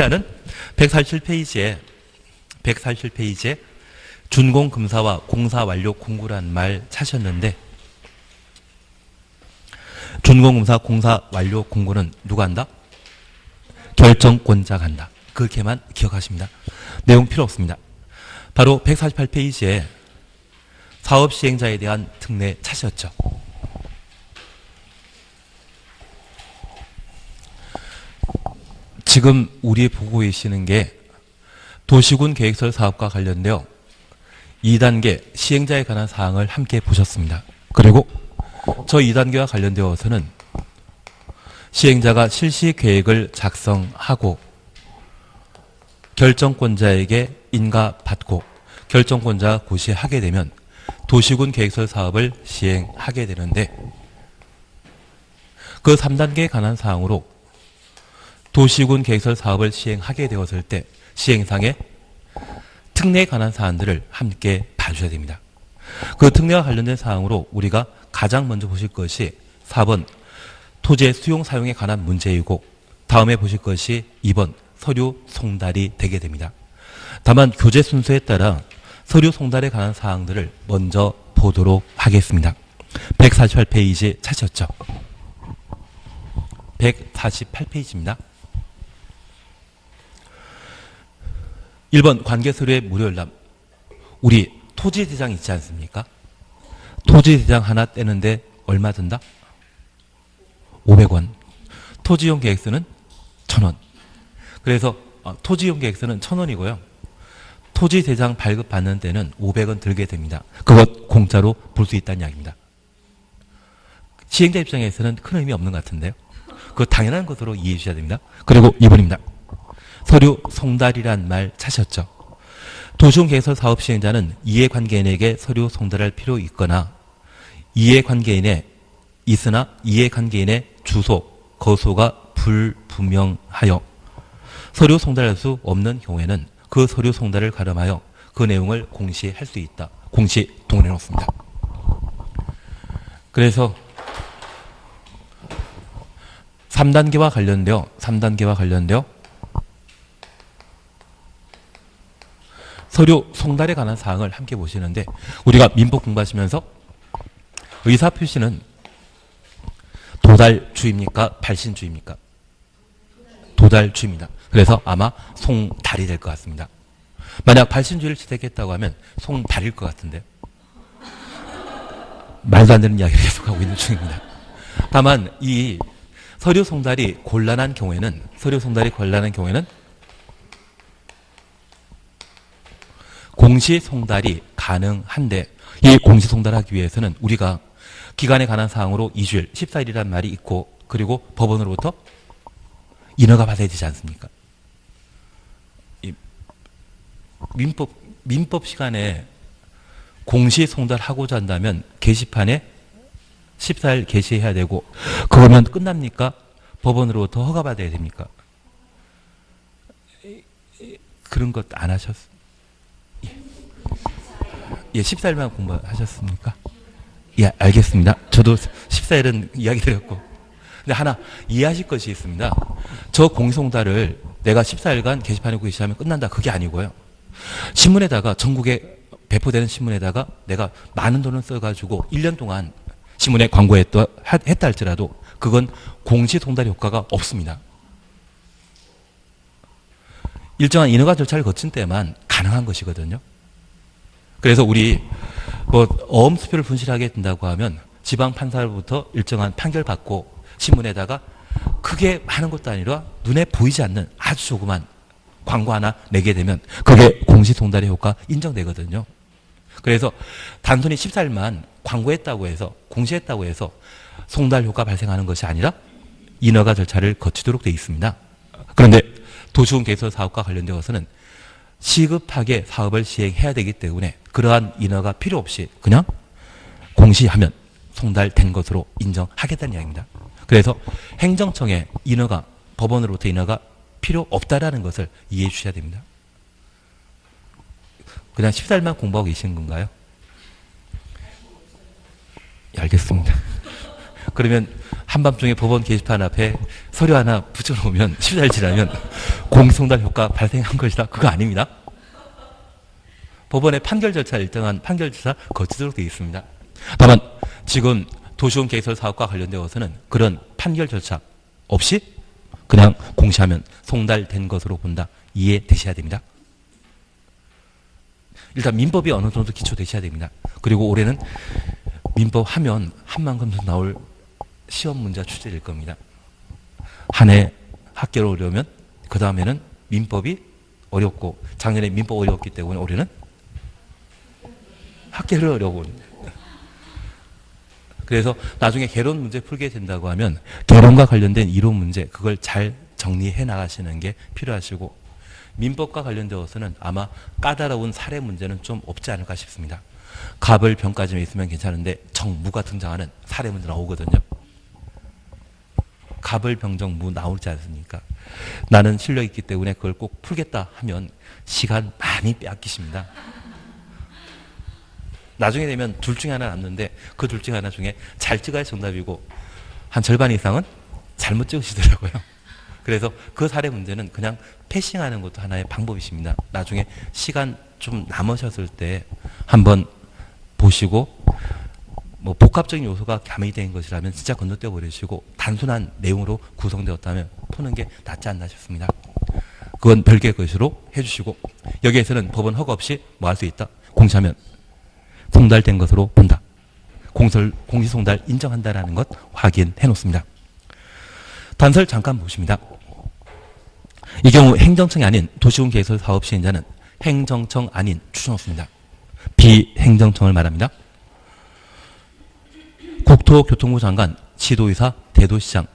하는 147페이지에 준공검사와 공사 완료 공고라는 말 찾으셨는데 준공검사 공사 완료 공고는 누가 한다? 결정권자가 한다. 그렇게만 기억하십니다. 내용 필요 없습니다. 바로 148페이지에 사업 시행자에 대한 특례 찾으셨죠. 지금 우리 보고 계시는 게 도시군 계획설 사업과 관련되어 2단계 시행자에 관한 사항을 함께 보셨습니다. 그리고 저 2단계와 관련되어서는 시행자가 실시 계획을 작성하고 결정권자에게 인가받고 결정권자가 고시하게 되면 도시군 계획설 사업을 시행하게 되는데 그 3단계에 관한 사항으로 도시군 계획설 사업을 시행하게 되었을 때 시행상의 특례에 관한 사안들을 함께 봐주셔야 됩니다. 그 특례와 관련된 사항으로 우리가 가장 먼저 보실 것이 4번 토지의 수용 사용에 관한 문제이고 다음에 보실 것이 2번 서류 송달이 되게 됩니다. 다만 교재 순서에 따라 서류 송달에 관한 사항들을 먼저 보도록 하겠습니다. 148페이지 찾으셨죠? 148페이지입니다. 1번 관계서류의 무료열람. 우리 토지대장 있지 않습니까? 토지대장 하나 떼는데 얼마 든다? 500원. 토지이용 계획서는 1000원. 그래서 토지이용 계획서는 1000원이고요. 토지대장 발급받는 데는 500원 들게 됩니다. 그것 공짜로 볼 수 있다는 이야기입니다. 시행자 입장에서는 큰 의미 없는 것 같은데요. 그거 당연한 것으로 이해해 주셔야 됩니다. 그리고 2번입니다. 서류 송달이란 말 찾으셨죠? 도시군 계획설 사업 시행자는 이해관계인에게 서류 송달할 필요 있거나 이해관계인의 있으나 이해관계인의 주소, 거소가 불분명하여 서류 송달할 수 없는 경우에는 그 서류 송달을 가름하여 그 내용을 공시할 수 있다. 공시 동원해 놓습니다. 그래서 3단계와 관련되어 서류 송달에 관한 사항을 함께 보시는데 우리가 민법 공부하시면서 의사표시는 도달주입니까? 발신주입니까? 도달주입니다. 그래서 아마 송달이 될 것 같습니다. 만약 발신주의를 채택했다고 하면 송달일 것 같은데요. 말도 안 되는 이야기를 계속하고 있는 중입니다. 다만 이 서류 송달이 곤란한 경우에는 공시 송달이 가능한데 이 공시 송달하기 위해서는 우리가 기간에 관한 사항으로 2주일, 14일이란 말이 있고 그리고 법원으로부터 인허가 받아야 되지 않습니까? 이 민법 시간에 공시 송달하고자 한다면 게시판에 14일 게시해야 되고 그러면 끝납니까? 법원으로부터 허가 받아야 됩니까? 그런 것 안 하셨습니까? 예, 14일만 공부하셨습니까? 예, 알겠습니다. 저도 14일은 이야기 드렸고. 근데 하나 이해하실 것이 있습니다. 저 공시송달을 내가 14일간 게시판에 게시하면 끝난다. 그게 아니고요. 신문에다가 전국에 배포되는 신문에다가 내가 많은 돈을 써가지고 1년 동안 신문에 광고했다 할지라도 그건 공시송달 효과가 없습니다. 일정한 인허가 절차를 거친 때만 가능한 것이거든요. 그래서 우리 어음수표를 분실하게 된다고 하면 지방판사로부터 일정한 판결 받고 신문에다가 크게 하는 것도 아니라 눈에 보이지 않는 아주 조그만 광고 하나 내게 되면 그게 공시송달의 효과 인정되거든요. 그래서 단순히 14일만 광고했다고 해서 공시했다고 해서 송달 효과 발생하는 것이 아니라 인허가 절차를 거치도록 되어 있습니다. 그런데 도시군 계획설 사업과 관련되어서는 시급하게 사업을 시행해야 되기 때문에 그러한 인허가 필요 없이 그냥 공시하면 송달된 것으로 인정하겠다는 이야기입니다. 그래서 행정청에 인허가, 법원으로부터 인허가 필요 없다라는 것을 이해해 주셔야 됩니다. 그냥 14일만 공부하고 계시는 건가요? 예, 알겠습니다. 그러면 한밤중에 법원 게시판 앞에 서류 하나 붙여놓으면 10달 지나면 공송달 효과 발생한 것이다. 그거 아닙니다. 법원의 판결 절차 일정한 판결 절차 거치도록 되어 있습니다. 다만 지금 도시원 개설 사업과 관련되어서는 그런 판결 절차 없이 그냥 공시하면 송달된 것으로 본다. 이해되셔야 됩니다. 일단 민법이 어느 정도 기초되셔야 됩니다. 그리고 올해는 민법 하면 한만큼 나올 시험 문제가 출제될 겁니다. 한 해 학계로 어려우면 그 다음에는 민법이 어렵고 작년에 민법 어려웠기 때문에 올해는 학계를 어려운. 그래서 나중에 개론 문제 풀게 된다고 하면 개론과 관련된 이론 문제 그걸 잘 정리해 나가시는 게 필요하시고 민법과 관련되어서는 아마 까다로운 사례 문제는 좀 없지 않을까 싶습니다. 갑을 병까지만 있으면 괜찮은데 정무가 등장하는 사례 문제 나오거든요. 갑을 병정무 나오지 않습니까? 나는 실력이 있기 때문에 그걸 꼭 풀겠다 하면 시간 많이 빼앗기십니다. 나중에 되면 둘 중에 하나 남는데 그 둘 중에 하나 중에 잘 찍어야 정답이고 한 절반 이상은 잘못 찍으시더라고요. 그래서 그 사례 문제는 그냥 패싱하는 것도 하나의 방법이십니다. 나중에 시간 좀 남으셨을 때 한번 보시고 뭐 복합적인 요소가 가미된 것이라면 진짜 건너뛰어 버리시고 단순한 내용으로 구성되었다면 푸는 게 낫지 않나 싶습니다. 그건 별개의 것으로 해주시고 여기에서는 법원 허가 없이 뭐 할 수 있다. 공시하면 송달된 것으로 본다. 공시송달 인정한다라는 것 확인해 놓습니다. 단서를 잠깐 보십니다. 이 경우 행정청이 아닌 도시군 개설 사업 시행자는 행정청 아닌 추천없습니다. 비행정청을 말합니다. 국토교통부 장관, 지도의사, 대도시장,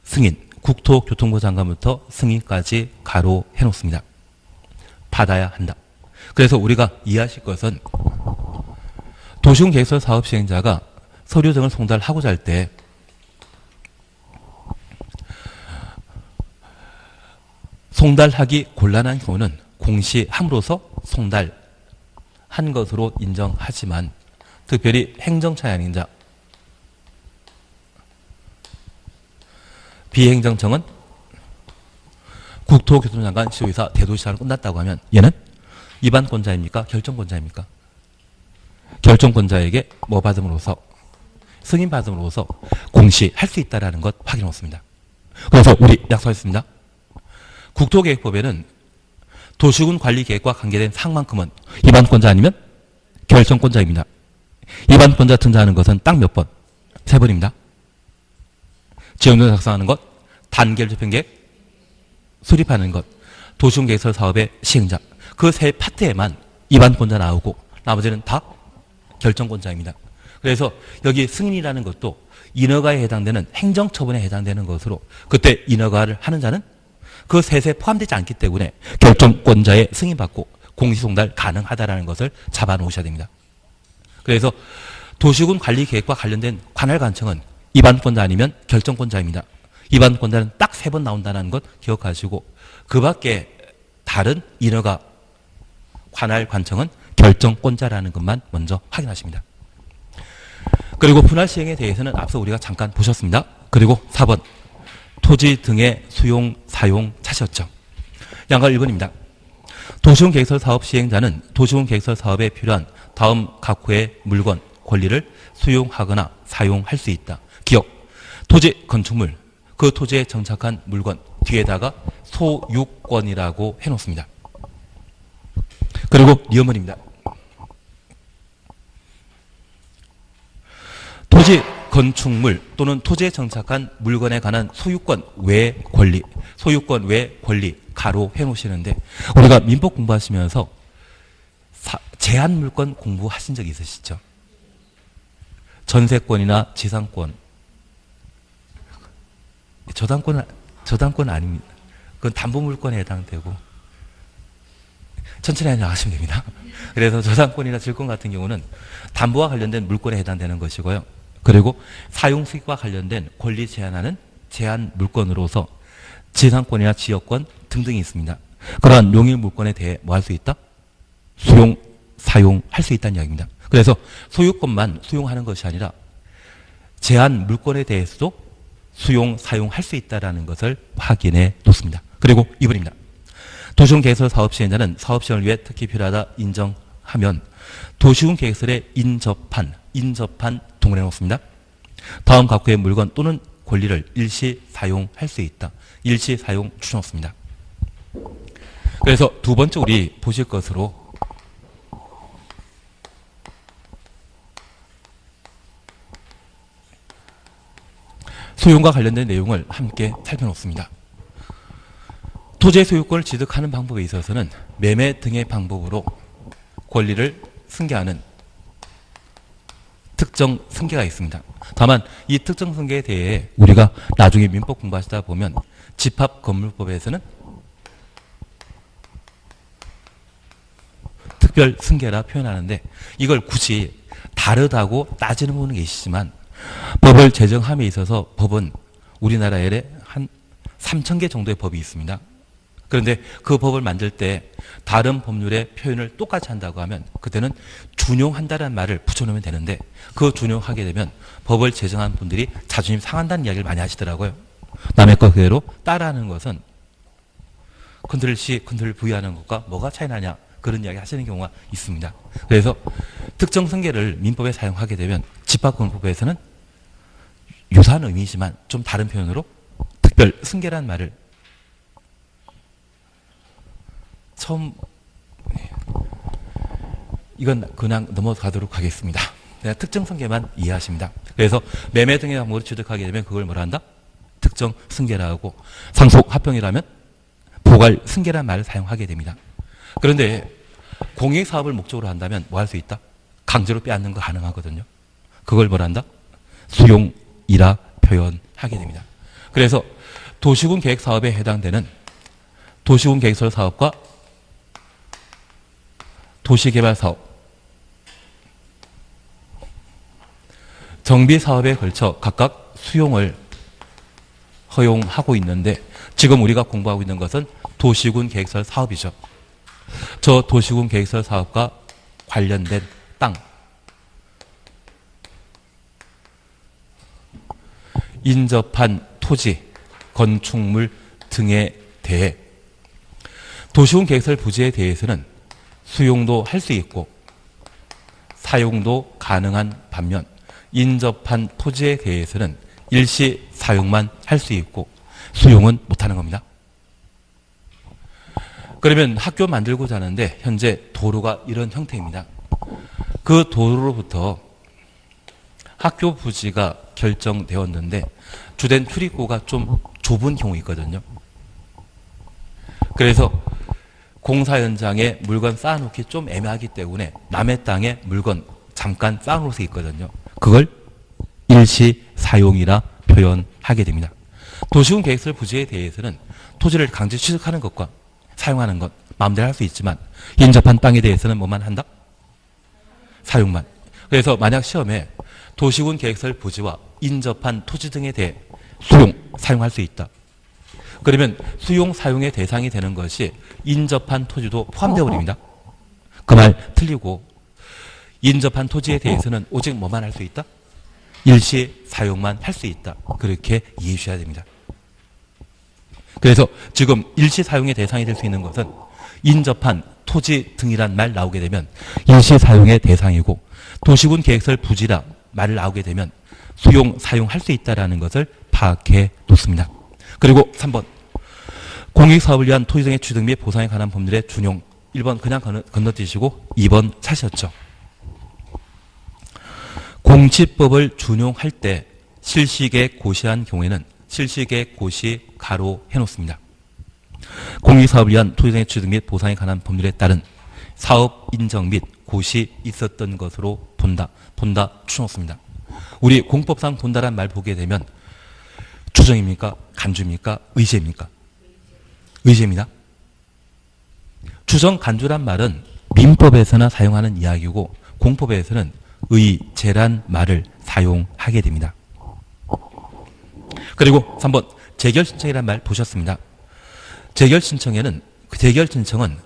승인, 국토교통부 장관부터 승인까지 가로해 놓습니다. 받아야 한다. 그래서 우리가 이해하실 것은 도시군 개설 사업 시행자가 서류 등을 송달하고자 할 때 송달하기 곤란한 경우는 공시함으로써 송달한 것으로 인정하지만 특별히 행정처의 아닌 자 비행정청은 국토교통장관, 시도의사, 대도시장으로 끝났다고 하면 얘는 입안권자입니까? 결정권자입니까? 결정권자에게 뭐 받음으로써 승인 받음으로써 공시할 수 있다는 것 확인해 놓습니다. 그래서 우리 약속했습니다. 국토계획법에는 도시군 관리계획과 관계된 사항만큼은 입안권자 아니면 결정권자입니다. 입안권자 등장하는 것은 딱 몇 번? 3번입니다. 지원전 작성하는 것, 단계를 집행계획, 수립하는 것, 도시군 개설 사업의 시행자. 그 세 파트에만 입안권자 나오고 나머지는 다 결정권자입니다. 그래서 여기 승인이라는 것도 인허가에 해당되는 행정처분에 해당되는 것으로 그때 인허가를 하는 자는 그 셋에 포함되지 않기 때문에 결정권자의 승인받고 공시송달 가능하다는 것을 잡아놓으셔야 됩니다. 그래서 도시군 관리계획과 관련된 관할관청은 입안권자 아니면 결정권자입니다. 입안권자는 딱 3번 나온다는 것 기억하시고 그 밖에 다른 인허가 관할관청은 결정권자라는 것만 먼저 확인하십니다. 그리고 분할 시행에 대해서는 앞서 우리가 잠깐 보셨습니다. 그리고 4번 토지 등의 수용, 사용, 차시였죠. 양가 1번입니다. 도시군 계획설 사업 시행자는 도시군 계획설 사업에 필요한 다음 각호의 물건, 권리를 수용하거나 사용할 수 있다. 기억, 토지, 건축물, 그 토지에 정착한 물건 뒤에다가 소유권이라고 해놓습니다. 그리고 니어머니입니다. 토지, 건축물 또는 토지에 정착한 물건에 관한 소유권 외 권리, 소유권 외 권리 가로 해놓으시는데 우리가 민법 공부하시면서 제한 물권 공부하신 적 있으시죠? 전세권이나 지상권, 저당권은 아닙니다. 그건 담보물권에 해당되고 천천히 나가시면 됩니다. 그래서 저당권이나 질권 같은 경우는 담보와 관련된 물권에 해당되는 것이고요. 그리고 사용수익과 관련된 권리 제한하는 제한 물권으로서 지상권이나 지역권 등등이 있습니다. 그러한 용익 물권에 대해 뭐 할 수 있다? 수용, 사용할 수 있다는 이야기입니다. 그래서 소유권만 수용하는 것이 아니라 제한 물권에 대해서도 수용, 사용할 수 있다는 것을 확인해 놓습니다. 그리고 2번입니다. 도시군 계획설 사업 시행자는 사업 시행을 위해 특히 필요하다 인정하면 도시군 계획설에 인접한 동원해 놓습니다. 다음 각국의 물건 또는 권리를 일시 사용할 수 있다. 일시 사용 추천했습니다. 그래서 두 번째 우리 보실 것으로 소용과 관련된 내용을 함께 살펴놓습니다. 토지의 소유권을 취득하는 방법에 있어서는 매매 등의 방법으로 권리를 승계하는 특정 승계가 있습니다. 다만 이 특정 승계에 대해 우리가 나중에 민법 공부하시다 보면 집합건물법에서는 특별 승계라 표현하는데 이걸 굳이 다르다고 따지는 분은 계시지만 법을 제정함에 있어서 법은 우리나라에 한 3,000개 정도의 법이 있습니다. 그런데 그 법을 만들 때 다른 법률의 표현을 똑같이 한다고 하면 그때는 준용한다는 말을 붙여놓으면 되는데 그 준용하게 되면 법을 제정한 분들이 자존심 상한다는 이야기를 많이 하시더라고요. 남의 것 그대로 따라하는 것은 컨트롤-C, 컨트롤-V 하는 것과 뭐가 차이 나냐 그런 이야기 하시는 경우가 있습니다. 그래서 특정 승계를 민법에 사용하게 되면 집합건물법에서는 유사한 의미이지만 좀 다른 표현으로 특별 승계란 말을 이건 그냥 넘어가도록 하겠습니다. 특정 승계만 이해하십니다. 그래서 매매 등의 방법으로 취득하게 되면 그걸 뭐라 한다? 특정 승계라 하고 상속 합병이라면 보갈 승계란 말을 사용하게 됩니다. 그런데 공익사업을 목적으로 한다면 뭐 할 수 있다? 강제로 빼앗는 거 가능하거든요. 그걸 뭐라 한다? 수용이라 표현하게 됩니다. 그래서 도시군 계획사업에 해당되는 도시군 계획설 사업과 도시개발사업, 정비사업에 걸쳐 각각 수용을 허용하고 있는데 지금 우리가 공부하고 있는 것은 도시군 계획설 사업이죠. 저 도시군 계획설 사업과 관련된 땅, 인접한 토지, 건축물 등에 대해 도시군 계획설 부지에 대해서는 수용도 할 수 있고 사용도 가능한 반면 인접한 토지에 대해서는 일시 사용만 할 수 있고 수용은 못하는 겁니다. 그러면 학교 만들고자 하는데 현재 도로가 이런 형태입니다. 그 도로로부터 학교 부지가 결정되었는데 주된 출입구가 좀 좁은 경우 있거든요. 그래서 공사 현장에 물건 쌓아놓기 좀 애매하기 때문에 남의 땅에 물건 잠깐 쌓아놓을 수 있거든요. 그걸 일시 사용이라 표현하게 됩니다. 도시군 계획설 부지에 대해서는 토지를 강제 취득하는 것과 사용하는 것 마음대로 할 수 있지만 인접한 땅에 대해서는 뭐만 한다? 사용만. 그래서 만약 시험에 도시군 계획설 부지와 인접한 토지 등에 대해 수용, 사용할 수 있다. 그러면 수용, 사용의 대상이 되는 것이 인접한 토지도 포함되어 버립니다. 그 말 틀리고 인접한 토지에 대해서는 오직 뭐만 할 수 있다? 일시 사용만 할 수 있다. 그렇게 이해해 주셔야 됩니다. 그래서 지금 일시 사용의 대상이 될 수 있는 것은 인접한 토지 등이란 말 나오게 되면 일시 사용의 대상이고 도시군 계획설 부지라 말을 나오게 되면 수용, 사용할 수 있다는 것을 파악해 놓습니다. 그리고 3번 공익사업을 위한 토지 등의 취득 및 보상에 관한 법률의 준용 1번 그냥 건너뛰시고 2번 찾으셨죠. 공치법을 준용할 때 실시계 고시한 경우에는 실시계 고시 가로 해놓습니다. 공익사업을 위한 토지 등의 취득 및 보상에 관한 법률에 따른 사업 인정 및 고시 있었던 것으로 본다 추놓습니다. 우리 공법상 본다란 말 보게 되면 추정입니까? 간주입니까? 의제입니까? 의제입니다. 추정, 간주란 말은 민법에서나 사용하는 이야기고 공법에서는 의제란 말을 사용하게 됩니다. 그리고 3번 재결신청이란 말 보셨습니다. 재결신청은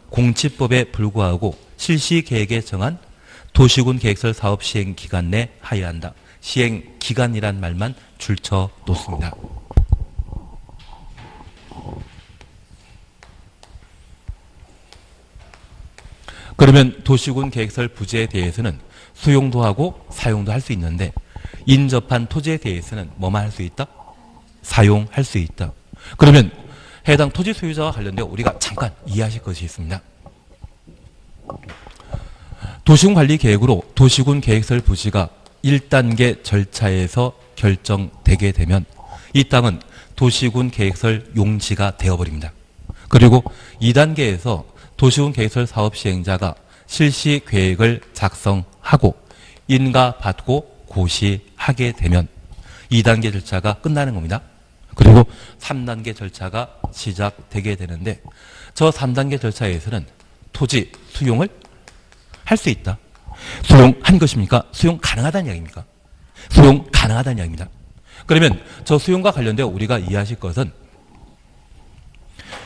공치법에 불구하고 실시계획에 정한 도시군 계획설 사업 시행 기간 내 하여한다. 시행 기간이란 말만 줄쳐 놓습니다. 그러면 도시군 계획설 부지에 대해서는 수용도 하고 사용도 할 수 있는데 인접한 토지에 대해서는 뭐만 할 수 있다? 사용할 수 있다. 그러면 해당 토지 소유자와 관련되어 우리가 잠깐 이해하실 것이 있습니다. 도시군 관리 계획으로 도시군 계획설 부지가 1단계 절차에서 결정되게 되면 이 땅은 도시군 계획설 용지가 되어버립니다. 그리고 2단계에서 도시군 계획설 사업 시행자가 실시 계획을 작성하고 인가받고 고시하게 되면 2단계 절차가 끝나는 겁니다. 그리고 3단계 절차가 시작되게 되는데 저 3단계 절차에서는 토지 수용을 할 수 있다. 수용한 것입니까? 수용 가능하다는 이야기입니까? 수용 가능하다는 이야기입니다. 그러면 저 수용과 관련되어 우리가 이해하실 것은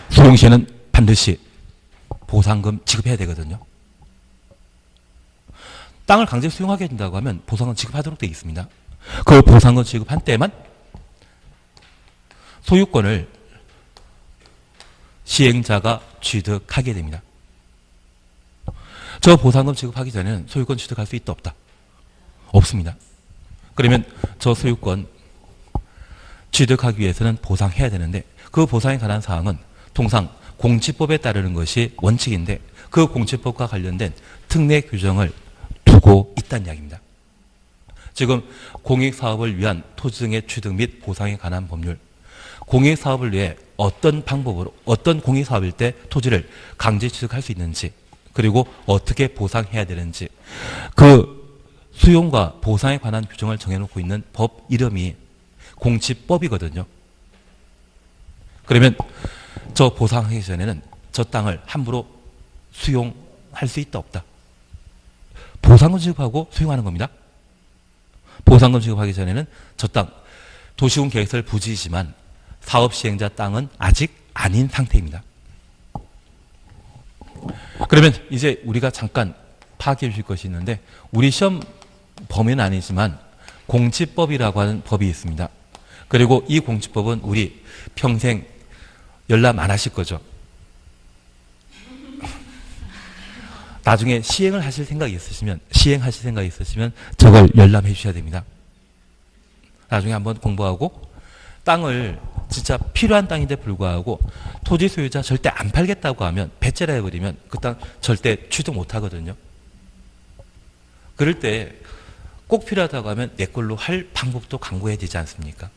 수용 시에는 반드시 보상금 지급해야 되거든요. 땅을 강제 수용하게 된다고 하면 보상금 지급하도록 되어 있습니다. 그 보상금 지급한 때만 소유권을 시행자가 취득하게 됩니다. 저 보상금 지급하기 전에는 소유권 취득할 수 있다 없다? 없습니다. 그러면 저 소유권 취득하기 위해서는 보상해야 되는데 그 보상에 관한 사항은 통상 공지법에 따르는 것이 원칙인데 그 공지법과 관련된 특례 규정을 두고 있다는 이야기입니다. 지금 공익사업을 위한 토지 등의 취득 및 보상에 관한 법률, 공익사업을 위해 어떤 방법으로 어떤 공익사업일 때 토지를 강제 취득할 수 있는지 그리고 어떻게 보상해야 되는지 그 수용과 보상에 관한 규정을 정해놓고 있는 법 이름이 공지법이거든요. 그러면 저 보상하기 전에는 저 땅을 함부로 수용할 수 있다 없다? 보상금 지급하고 수용하는 겁니다. 보상금 지급하기 전에는 저 땅 도시군 계획설 부지이지만 사업 시행자 땅은 아직 아닌 상태입니다. 그러면 이제 우리가 잠깐 파악해 주실 것이 있는데 우리 시험 범위는 아니지만 공지법이라고 하는 법이 있습니다. 그리고 이 공지법은 우리 평생 열람 안 하실 거죠. 나중에 시행하실 생각이 있으시면 저걸 열람해 주셔야 됩니다. 나중에 한번 공부하고 땅을 진짜 필요한 땅인데 불구하고 토지 소유자 절대 안 팔겠다고 하면 배째라 해버리면 그 땅 절대 취득 못 하거든요. 그럴 때 꼭 필요하다고 하면 내 걸로 할 방법도 강구해야 되지 않습니까?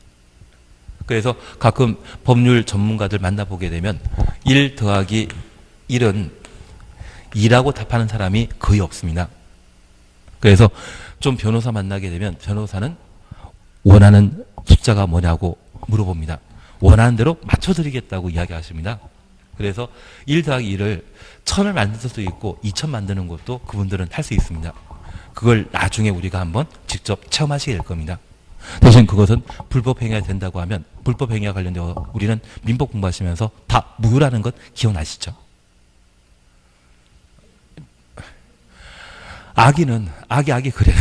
그래서 가끔 법률 전문가들 만나보게 되면 1 더하기 1은 2라고 답하는 사람이 거의 없습니다. 그래서 좀 변호사 만나게 되면 변호사는 원하는 숫자가 뭐냐고 물어봅니다. 원하는 대로 맞춰드리겠다고 이야기하십니다. 그래서 1 더하기 1을 1000을 만들 수도 있고 2000 만드는 것도 그분들은 할 수 있습니다. 그걸 나중에 우리가 한번 직접 체험하시게 될 겁니다. 대신 그것은 불법 행위가 된다고 하면 불법 행위와 관련되어 우리는 민법 공부하시면서 다 무효라는 것 기억나시죠? 악이는 악이 그리는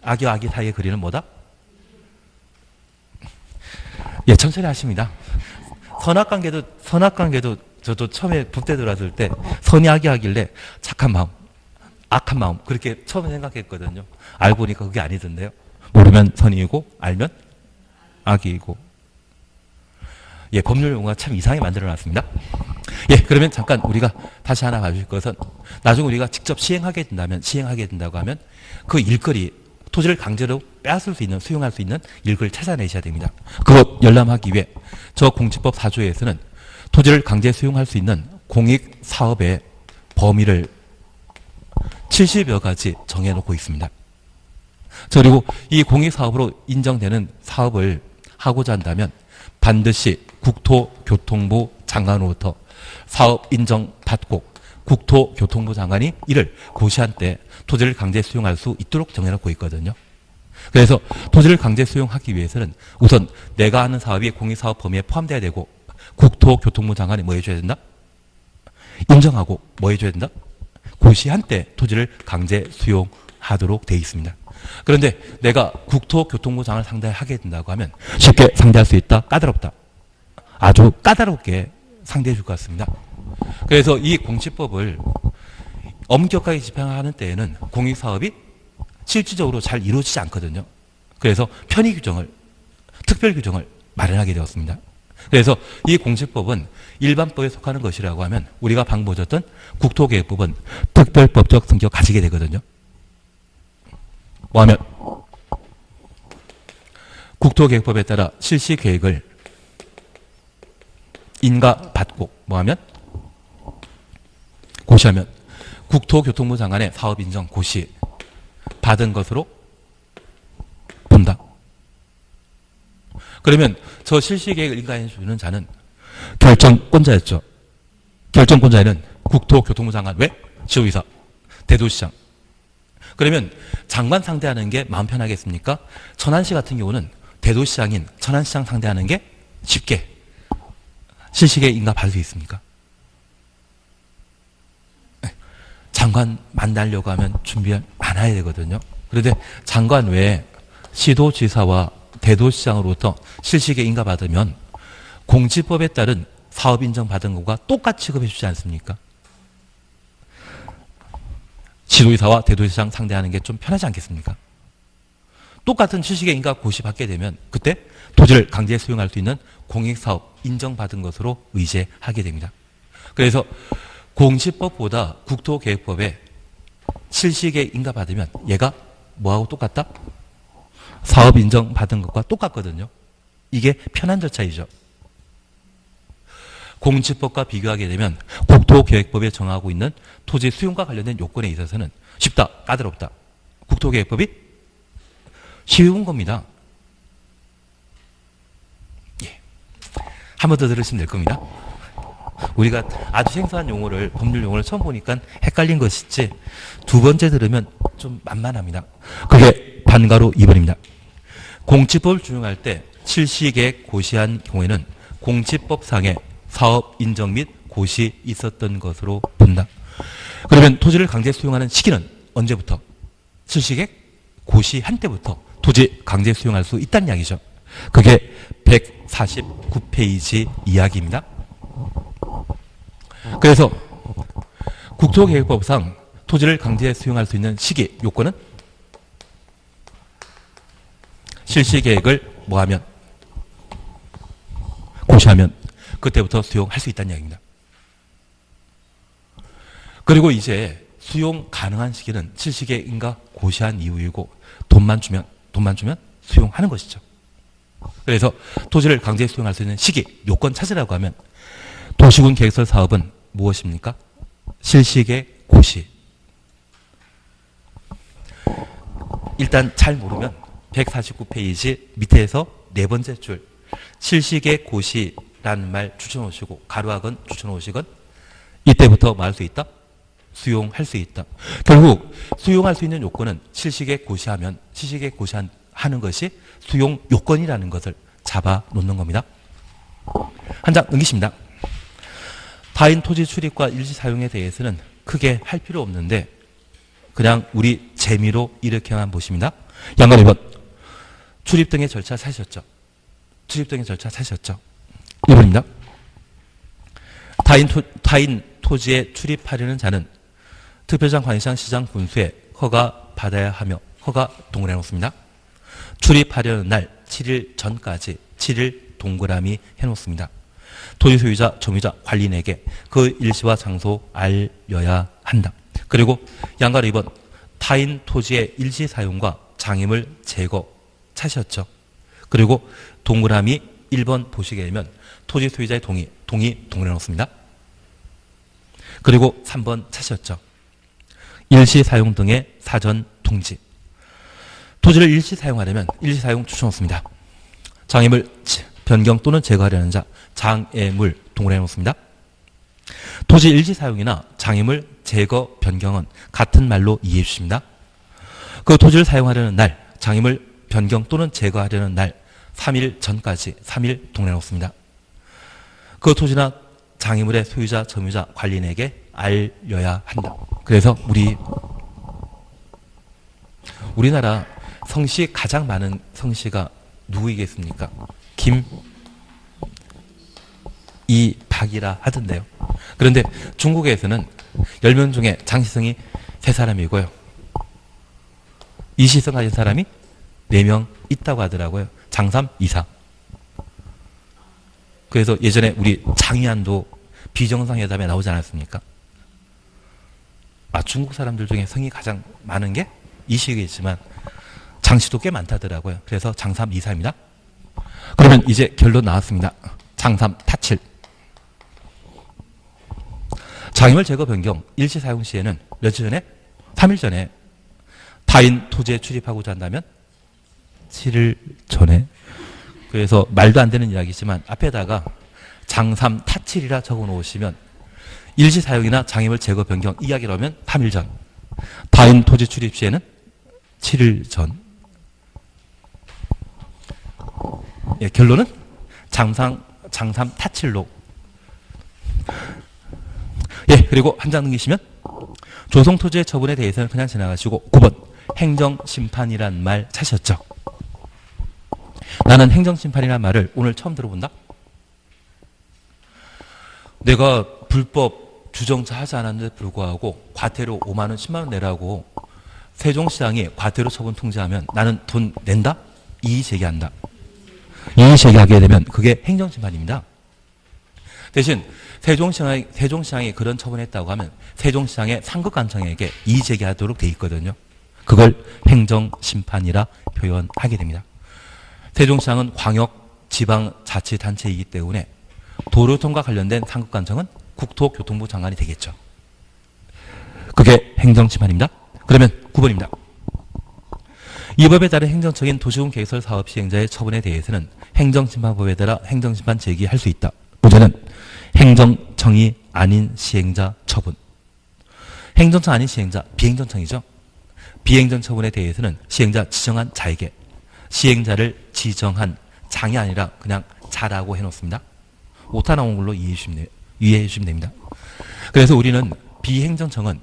악이와 악이 사이의 그리는 뭐다? 예, 천천히 하십니다. 선악관계도 저도 처음에 법대 들어왔을 때 선이 악이 하길래 착한 마음, 악한 마음 그렇게 처음에 생각했거든요. 알고 보니까 그게 아니던데요. 모르면 선이고 알면 악이고. 예, 법률 용어가 참 이상하게 만들어놨습니다. 예, 그러면 잠깐 우리가 다시 하나 봐주실 것은 나중에 우리가 직접 시행하게 된다고 하면 그 일거리 토지를 강제로 빼앗을 수 있는 수용할 수 있는 일거리를 찾아내셔야 됩니다. 그것 열람하기 위해 저 공지법 4조에서는 토지를 강제 수용할 수 있는 공익사업의 범위를 70여 가지 정해놓고 있습니다. 그리고 이 공익사업으로 인정되는 사업을 하고자 한다면 반드시 국토교통부 장관으로부터 사업 인정받고 국토교통부 장관이 이를 고시한 때 토지를 강제 수용할 수 있도록 정해놓고 있거든요. 그래서 토지를 강제 수용하기 위해서는 우선 내가 하는 사업이 공익사업 범위에 포함돼야 되고 국토교통부 장관이 뭐 해줘야 된다? 인정하고 뭐 해줘야 된다? 고시한 때 토지를 강제 수용하도록 되어 있습니다. 그런데 내가 국토교통부 장관을 상대하게 된다고 하면 쉽게 상대할 수 있다? 까다롭다? 아주 까다롭게 상대해 줄 것 같습니다. 그래서 이 공시법을 엄격하게 집행하는 때에는 공익사업이 실질적으로 잘 이루어지지 않거든요. 그래서 편의 규정을, 특별 규정을 마련하게 되었습니다. 그래서 이 공시법은 일반법에 속하는 것이라고 하면 우리가 방금 보셨던 국토계획법은 특별법적 성격을 가지게 되거든요. 뭐하면 국토계획법에 따라 실시계획을 인가받고 뭐하면 고시하면 국토교통부 장관의 사업인정 고시 받은 것으로 본다. 그러면 저 실시계획을 인가해 주는 자는 결정권자였죠. 결정권자에는 국토교통부 장관, 왜? 지도이사, 대도시장. 그러면 장관 상대하는 게 마음 편하겠습니까? 천안시 같은 경우는 대도시장인 천안시장 상대하는 게 쉽게 실시계획 인가 받을 수 있습니까? 장관 만나려고 하면 준비 많아야 되거든요. 그런데 장관 외에 시도지사와 대도시장으로부터 실시계획 인가 받으면 공지법에 따른 사업 인정받은 것과 똑같이 취급해 주지 않습니까? 시도지사와 대도시장 상대하는 게 좀 편하지 않겠습니까? 똑같은 실시계획 인가 고시 받게 되면 그때 토지를 강제 수용할 수 있는 공익사업 인정받은 것으로 의제하게 됩니다. 그래서 공시법보다 국토계획법에 실시계획 인가 받으면 얘가 뭐하고 똑같다? 사업 인정받은 것과 똑같거든요. 이게 편한 절차이죠. 공시법과 비교하게 되면 국토계획법에 정하고 있는 토지 수용과 관련된 요건에 있어서는 쉽다, 까다롭다. 국토계획법이 쉬운 겁니다. 예. 한 번 더 들으시면 될 겁니다. 우리가 아주 생소한 용어를, 법률 용어를 처음 보니까 헷갈린 것이지 두 번째 들으면 좀 만만합니다. 그게 반가로 2번입니다. 공지법을 준용할 때 실시계획 고시한 경우에는 공지법상의 사업 인정 및 고시 있었던 것으로 본다. 그러면 토지를 강제 수용하는 시기는 언제부터? 실시계획 고시한 때부터 토지 강제 수용할 수 있다는 이야기죠. 그게 149페이지 이야기입니다. 그래서 국토계획법상 토지를 강제 수용할 수 있는 시기, 요건은 실시계획을 뭐하면? 고시하면 그때부터 수용할 수 있다는 이야기입니다. 그리고 이제 수용 가능한 시기는 실시계획 인가 고시한 이후이고 돈만 주면 수용하는 것이죠. 그래서 토지를 강제 수용할 수 있는 시기, 요건 찾으라고 하면 도시군 계획설 사업은 무엇입니까? 실시계획 고시. 일단 잘 모르면 149페이지 밑에서 네 번째 줄 실시계획 고시라는 말 추천오시고 가로학은 추천오시건 이때부터 뭐 할 수 있다? 수용할 수 있다. 결국 수용할 수 있는 요건은 실시계획 고시하면 실시계획 고시하는 것이 수용 요건이라는 것을 잡아 놓는 겁니다. 한 장 넘기십니다. 타인 토지 출입과 일시 사용에 대해서는 크게 할 필요 없는데 그냥 우리 재미로 이렇게만 보십니다. 양감 2번 출입 등의 절차 사셨죠? 출입 등의 절차 사셨죠? 1번입니다. 타인 토지에 출입하려는 자는 특별장, 관시장, 시장, 군수에 허가 받아야 하며 허가 동그라미 해놓습니다. 출입하려는 날 7일 전까지 7일 동그라미 해놓습니다. 토지 소유자, 점유자, 관리인에게 그 일시와 장소 알려야 한다. 그리고 양가 2번 타인 토지의 일시 사용과 장애물 제거 찾으셨죠? 그리고 동그라미 1번 보시게 되면 토지 소유자의 동의 동그라미 놓습니다. 그리고 3번 찾으셨죠? 일시 사용 등의 사전 통지. 토지를 일시 사용하려면 일시 사용 추천 놓습니다. 장애물 변경 또는 제거하려는 자 장애물 동그라미 놓습니다. 토지 일시 사용이나 장애물 제거 변경은 같은 말로 이해해 주십니다. 그 토지를 사용하려는 날 장애물 변경 또는 제거하려는 날 3일 전까지 3일 동그라미 놓습니다. 그 토지나 장애물의 소유자, 점유자, 관리인에게 알려야 한다. 그래서 우리나라 성씨 가장 많은 성씨가 누구이겠습니까? 김이박 자기라 하던데요. 그런데 중국에서는 10명 중에 장시성이 3사람이고요. 이시성 가진 사람이 4명 있다고 하더라고요. 장삼 이상. 그래서 예전에 우리 장위안도 비정상회담에 나오지 않았습니까? 중국 사람들 중에 성이 가장 많은 게 이시겠지만 장씨도 꽤 많다더라고요. 그래서 장삼 이사입니다. 그러면 이제 결론 나왔습니다. 장삼 타칠. 장애물 제거 변경 일시 사용 시에는 며칠 전에 3일 전에 타인 토지에 출입하고자 한다면 7일 전에. 그래서 말도 안 되는 이야기지만 앞에다가 장삼 타칠이라 적어 놓으시면 일시 사용이나 장애물 제거 변경 이야기로 하면 3일 전, 타인 토지 출입 시에는 7일 전. 예, 결론은 장삼 타칠로. 예, 그리고 한 장 넘기시면 조성토지의 처분에 대해서는 그냥 지나가시고 9번 행정심판이란 말 찾으셨죠? 나는 행정심판이란 말을 오늘 처음 들어본다? 내가 불법 주정차 하지 않았는데 불구하고 과태료 5만 원, 10만 원 내라고 세종시장이 과태료 처분 통지하면 나는 돈 낸다? 이의 제기한다. 이의 제기하게 되면 그게 행정심판입니다. 대신 세종시장이 그런 처분했다고 하면 세종시장의 상급관청에게 이의 제기하도록 돼 있거든요. 그걸 행정심판이라 표현하게 됩니다. 세종시장은 광역 지방자치단체이기 때문에 도로통과 관련된 상급관청은 국토교통부 장관이 되겠죠. 그게 행정심판입니다. 그러면 9번입니다. 이 법에 따른 행정적인 도시군 계획설 사업 시행자의 처분에 대해서는 행정심판법에 따라 행정심판 제기할 수 있다. 문제는 행정청이 아닌 시행자 처분. 행정청 아닌 시행자, 비행정청이죠. 비행정처분에 대해서는 시행자 지정한 자에게 시행자를 지정한 장이 아니라 그냥 자라고 해놓습니다. 오타 나온 걸로 이해해 주시면 됩니다. 그래서 우리는 비행정청은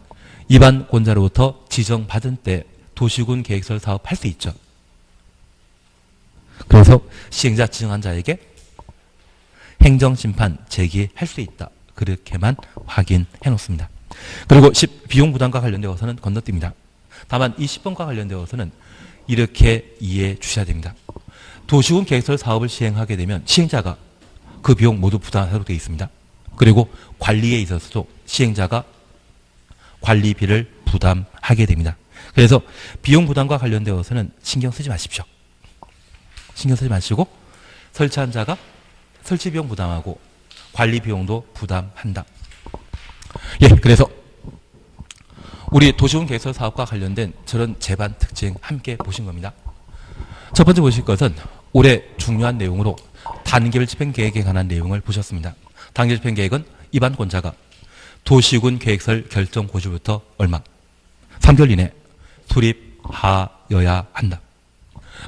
입안권자로부터 지정받은 때 도시군 계획설 사업 할 수 있죠. 그래서 시행자 지정한 자에게 행정심판 제기할 수 있다. 그렇게만 확인해 놓습니다. 그리고 10. 비용부담과 관련되어서는 건너뜁니다. 다만 이 10번과 관련되어서는 이렇게 이해해 주셔야 됩니다. 도시군 계획설 사업을 시행하게 되면 시행자가 그 비용 모두 부담하도록 되어 있습니다. 그리고 관리에 있어서도 시행자가 관리비를 부담하게 됩니다. 그래서 비용 부담과 관련되어서는 신경 쓰지 마십시오. 신경 쓰지 마시고 설치한 자가 설치 비용 부담하고 관리 비용도 부담한다. 예, 그래서 우리 도시군 계획설 사업과 관련된 저런 제반 특징 함께 보신 겁니다. 첫 번째 보실 것은 올해 중요한 내용으로 단계별 집행계획에 관한 내용을 보셨습니다. 단계별 집행계획은 입안권자가 도시군 계획설 결정 고시부터 얼마 3개월 이내 수립하여야 한다.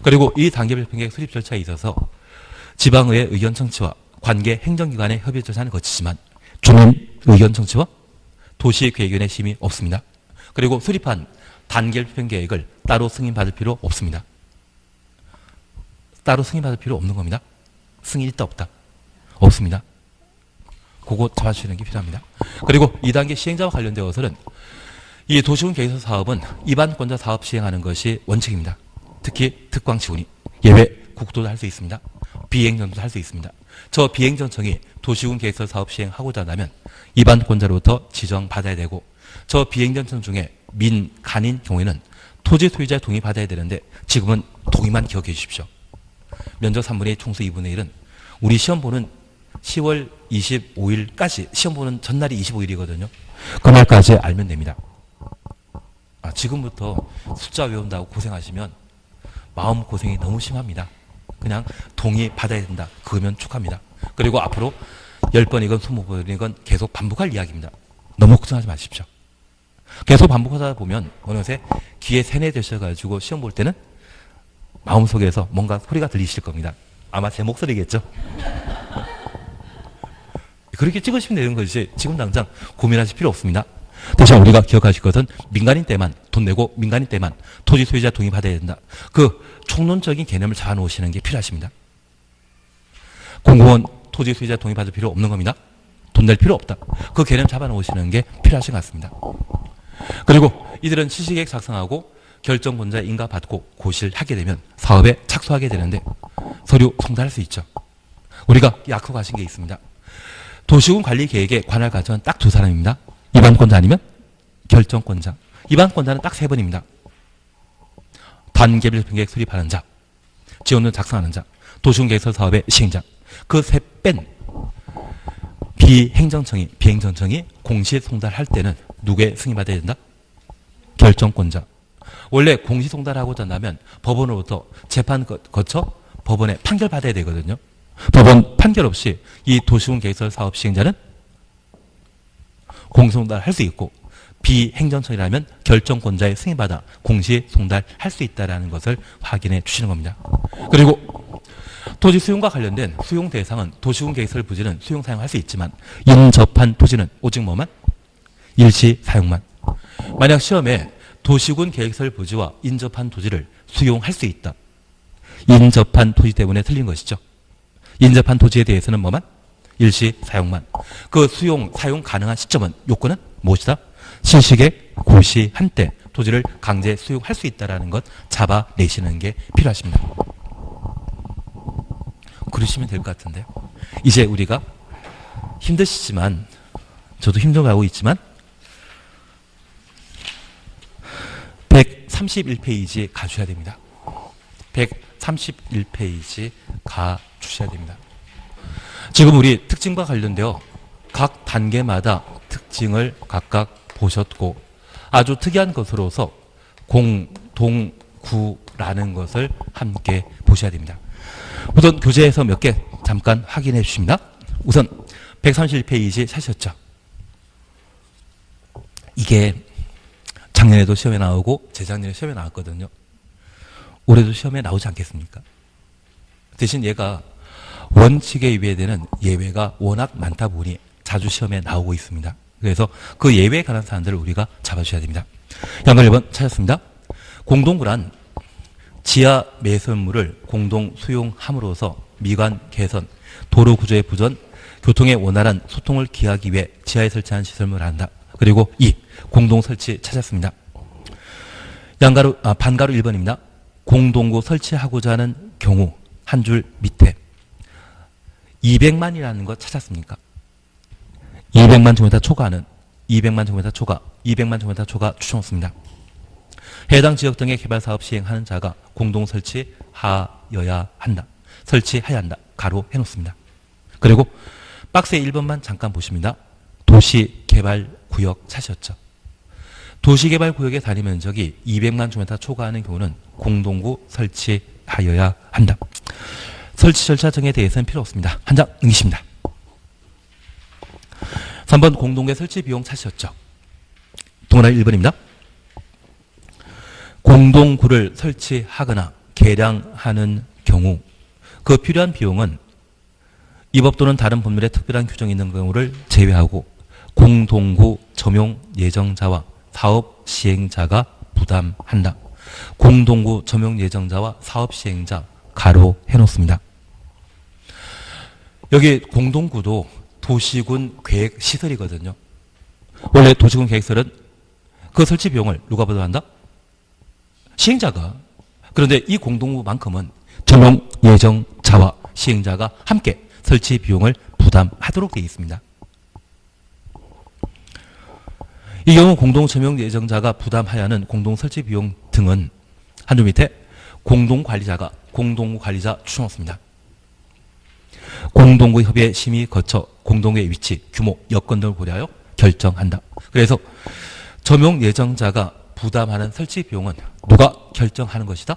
그리고 이 단계별 집행계획 수립 절차에 있어서 지방의회 의견 청취와 관계 행정기관의 협의 절차는 거치지만 주민 의견 청취와 도시계획위원회 심의 없습니다. 그리고 수립한 단계별 집행계획을 따로 승인받을 필요 없습니다. 따로 승인받을 필요 없는 겁니다. 승인 있다 없다? 없습니다. 그거 잡아주시는 게 필요합니다. 그리고 2단계 시행자와 관련되어서는 이 도시군 계획설 사업은 입안권자 사업 시행하는 것이 원칙입니다. 특히 특광시군이 예외 국도도 할 수 있습니다. 비행정도 할 수 있습니다. 저 비행정청이 도시군 계획설 사업 시행하고자 한다면 입안권자로부터 지정받아야 되고 저 비행정청 중에 민간인 경우에는 토지 소유자의 동의 받아야 되는데 지금은 동의만 기억해 주십시오. 면적 3분의 2 총수 2분의 1은 우리 시험 보는 10월 25일까지 시험 보는 전날이 25일이거든요. 그날까지 알면 됩니다. 지금부터 숫자 외운다고 고생하시면 마음고생이 너무 심합니다. 그냥 동의 받아야 된다. 그거면 축하합니다. 그리고 앞으로 10번이건 20번이건 계속 반복할 이야기입니다. 너무 걱정하지 마십시오. 계속 반복하다 보면 어느새 귀에 세뇌되셔가지고 시험 볼 때는 마음속에서 뭔가 소리가 들리실 겁니다. 아마 제 목소리겠죠? 그렇게 찍으시면 되는 것이지 지금 당장 고민하실 필요 없습니다. 대신 우리가 기억하실 것은 민간인 때만 돈 내고 민간인 때만 토지 소유자 동의 받아야 된다. 그 총론적인 개념을 잡아놓으시는 게 필요하십니다. 공공은 토지 소유자 동의 받을 필요 없는 겁니다. 돈 낼 필요 없다. 그 개념 잡아놓으시는 게 필요하신 것 같습니다. 그리고 이들은 실시계획 작성하고 결정권자 인가 받고 고시를 하게 되면 사업에 착수하게 되는데 서류 송달할 수 있죠. 우리가 약속하신 게 있습니다. 도시군 관리 계획에 관할 가정은 딱 두 사람입니다. 입안권자 아니면 결정권자. 입안권자는 딱 세 번입니다. 단계별 계획 수립하는 자, 지원론 작성하는 자, 도시군 계획설 사업의 시행자. 그 세 뺀 비행정청이 공시 송달할 때는 누구의 승인받아야 된다? 결정권자. 원래 공시 송달하고자 한다면 법원으로부터 재판 거쳐 법원에 판결 받아야 되거든요. 법원 판결 없이 이 도시군 계획설 사업 시행자는 공시 송달할 수 있고 비행정청이라면 결정권자의 승인받아 공시 송달할 수 있다는 것을 확인해 주시는 겁니다. 그리고 토지 수용과 관련된 수용 대상은 도시군 계획설 부지는 수용 사용할 수 있지만 인접한 토지는 오직 뭐만? 일시 사용만. 만약 시험에 도시군 계획설 부지와 인접한 토지를 수용할 수 있다. 인접한 토지 때문에 틀린 것이죠. 인접한 토지에 대해서는 뭐만? 일시 사용만. 그 사용 가능한 시점은 요건은 무엇이다? 실시계 고시한 때 토지를 강제 수용할 수 있다는 것 잡아내시는 게 필요하십니다. 그러시면 될 것 같은데요. 이제 우리가 힘드시지만 저도 힘들어가고 있지만 131페이지 가주셔야 됩니다. 131페이지 가주셔야 됩니다. 지금 우리 특징과 관련되어 각 단계마다 특징을 각각 보셨고 아주 특이한 것으로서 공동구라는 것을 함께 보셔야 됩니다. 우선 교재에서 몇 개 잠깐 확인해 주십니다. 우선 131페이지 찾으셨죠? 이게 작년에도 시험에 나오고 재작년에 시험에 나왔거든요. 올해도 시험에 나오지 않겠습니까? 대신 얘가 원칙에 위배되는 예외가 워낙 많다 보니 자주 시험에 나오고 있습니다. 그래서 그 예외에 관한 사안들을 우리가 잡아주셔야 됩니다. 양걸 1번 찾았습니다. 공동구란 지하 매설물을 공동 수용함으로써 미관 개선, 도로 구조의 부전, 교통의 원활한 소통을 기하기 위해 지하에 설치한 시설물을 한다. 그리고 2. 공동 설치 찾았습니다. 반가로 1번입니다. 공동구 설치하고자 하는 경우 한 줄 밑에 200만이라는 것 찾았습니까? 200만 제곱미터 초과는 200만 제곱미터 초과, 200만 제곱미터 초과 추천없습니다. 해당 지역 등의 개발 사업 시행하는 자가 공동 설치하여야 한다. 설치해야 한다. 가로 해놓습니다. 그리고 박스의 1번만 잠깐 보십니다. 도시개발구역 찾으셨죠? 도시개발구역의 단위 면적이 200만 제곱미터 초과하는 경우는 공동구 설치하여야 한다. 설치 절차 정에 대해서는 필요 없습니다. 한 장 넘기십니다. 3번 공동구의 설치 비용 찾으셨죠? 동그라미 1번입니다. 공동구를 설치하거나 개량하는 경우 그 필요한 비용은 이 법 또는 다른 법률에 특별한 규정이 있는 경우를 제외하고 공동구 점용 예정자와 사업 시행자가 부담한다. 공동구 점용 예정자와 사업 시행자 가로 해놓습니다. 여기 공동구도 도시군 계획 시설이거든요. 원래 도시군 계획설은 그 설치 비용을 누가 부담한다? 시행자가. 그런데 이 공동구만큼은 점용 예정자와 시행자가 함께 설치 비용을 부담하도록 되어 있습니다. 이 경우 공동 점용 예정자가 부담하여야 하는 공동 설치 비용 등은 한 줄 밑에 공동관리자가 공동구 관리자 추천없습니다. 공동구 협의회 심의 거쳐 공동구의 위치, 규모, 여건 등을 고려하여 결정한다. 그래서 점용 예정자가 부담하는 설치 비용은 누가 결정하는 것이다?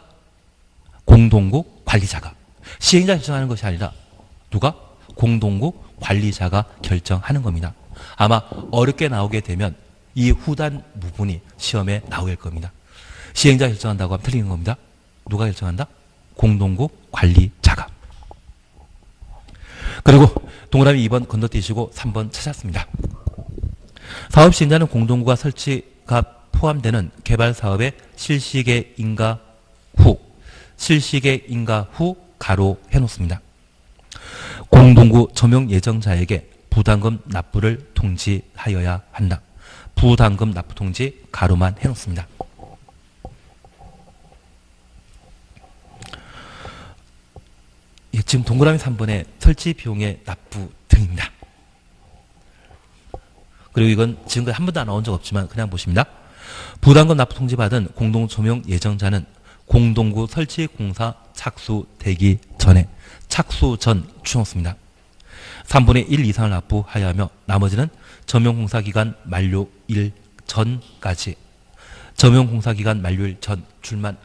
공동구 관리자가. 시행자 결정하는 것이 아니라 누가? 공동구 관리자가 결정하는 겁니다. 아마 어렵게 나오게 되면 이 후단 부분이 시험에 나올 겁니다. 시행자 결정한다고 하면 틀리는 겁니다. 누가 결정한다? 공동구 관리자가. 그리고 동그라미 2번 건너뛰시고 3번 찾았습니다. 사업 시행자는 공동구가 설치가 포함되는 개발 사업의 실시계 인가 후 가로 해놓습니다. 공동구 점용 예정자에게 부담금 납부를 통지하여야 한다. 부담금 납부 통지 가로만 해놓습니다. 지금 동그라미 3번에 설치 비용의 납부 등입니다. 그리고 이건 지금까지 한 번도 나온 적 없지만 그냥 보십니다. 부담금 납부 통지 받은 공동조명 예정자는 공동구 설치 공사 착수되기 전에 착수 전 추정습니다. 3분의 1 이상을 납부하여야 하며 나머지는 점용공사기간 만료일 전까지 점용공사기간 만료일 전 줄만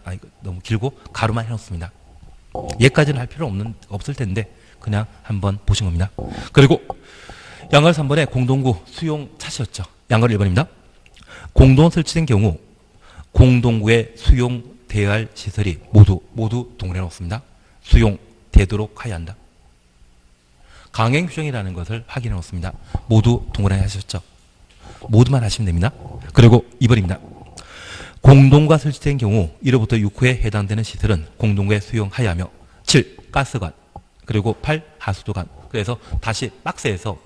너무 길고 가로만 해놓습니다. 얘까지는 할 필요 없을 텐데 그냥 한번 보신 겁니다. 그리고 양걸 3번에 공동구 수용 차시였죠. 양걸 1번입니다. 공동 설치된 경우 공동구에 수용되어야 할 시설이 모두 동일해 놓습니다. 수용되도록 하여야 한다. 강행 규정이라는 것을 확인해 놓습니다. 모두 동일하게 하셨죠. 모두만 하시면 됩니다. 그리고 2번입니다. 공동구가 설치된 경우 1호부터 6호에 해당되는 시설은 공동구에 수용하여야 하며 7. 가스관 그리고 8. 하수도관. 그래서 다시 박스에서